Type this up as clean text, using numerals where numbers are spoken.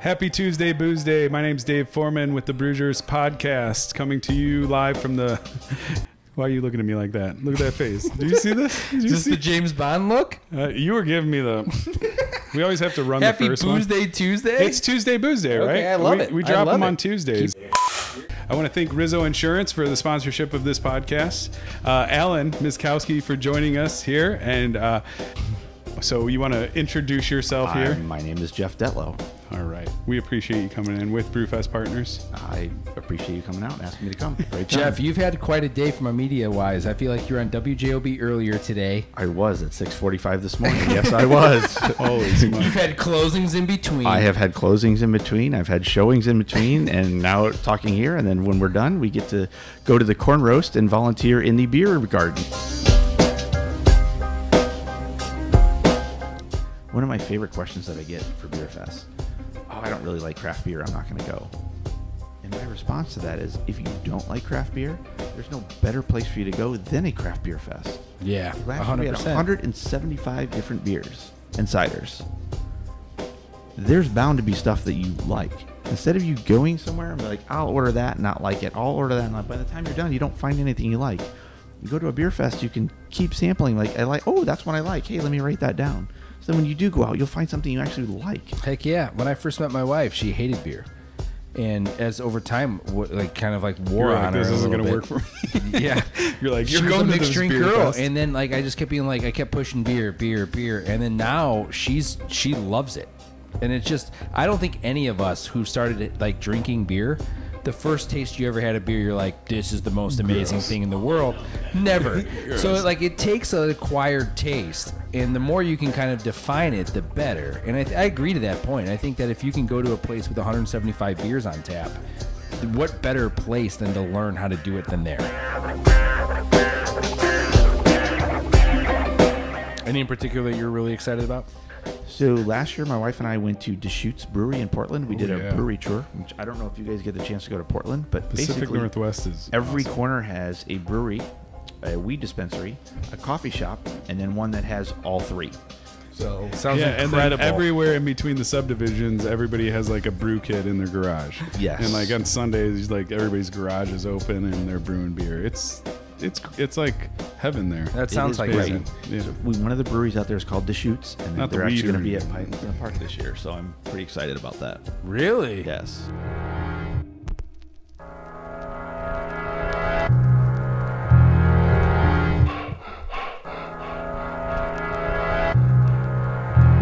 Happy Tuesday, Boozeday. My name's Dave Foreman with the Brewsiers podcast, coming to you live from the... Why are you looking at me like that? Look at that face. Do you see this? Is this the James Bond look? You were giving me the... We always have to run Happy the first one. Happy Boozeday Tuesday? It's Tuesday Boozeday, right? Okay, I love it. We drop them on Tuesdays. I want to thank Rizo Insurance for the sponsorship of this podcast. Alan Myszkowski for joining us here. And so you want to introduce yourself here? My name is Jeff Dettlo. All right. We appreciate you coming in with Brewfest Partners. I appreciate you coming out and asking me to come. Great time. Jeff, you've had quite a day from a media-wise. I feel like you were on WJOB earlier today. I was at 6:45 this morning. Yes, I was. Always. You've had closings in between. I have had closings in between. I've had showings in between, and now talking here. And then when we're done, we get to go to the corn roast and volunteer in the beer garden. One of my favorite questions that I get for Beer Fest: I don't really like craft beer, I'm not going to go. And my response to that is, if you don't like craft beer, there's no better place for you to go than a craft beer fest. Yeah, Last year we had 175 different beers and ciders. There's bound to be stuff that you like. Instead of you going somewhere and be like, I'll order that and not like it, I'll order that and not. By the time you're done, you don't find anything you like. You go to a beer fest, you can keep sampling, like, oh, that's what I like. Hey, let me write that down. So when you do go out, you'll find something you actually like. Heck yeah. When I first met my wife, she hated beer. And as over time, kind of wore on her. This isn't going to work for me. Yeah. You're like, you're going to mixed drink girl. And then I just kept being I kept pushing beer. And then now she loves it. And it's just, I don't think any of us who started drinking beer, the first taste you ever had of beer, you're like, this is the most amazing thing in the world. Never. So it takes an acquired taste, and the more you can kind of define it, the better. And I agree to that point. I think that if you can go to a place with 175 beers on tap, what better place than to learn how to do it than there? Any in particular that you're really excited about? So last year, my wife and I went to Deschutes Brewery in Portland. We did a brewery tour, which I don't know if you guys get the chance to go to Portland, but Pacific basically Northwest is every awesome. corner has a brewery, a weed dispensary, a coffee shop, and then one that has all three. So sounds incredible. And then everywhere in between the subdivisions, everybody has a brew kit in their garage. Yes. And on Sundays, everybody's garage is open and they're brewing beer. It's like heaven there. That sounds like amazing. Yeah. So one of the breweries out there is called Deschutes, and Not they're the actually going to weed be at Pine Park this year. So I'm pretty excited about that. Really? Yes.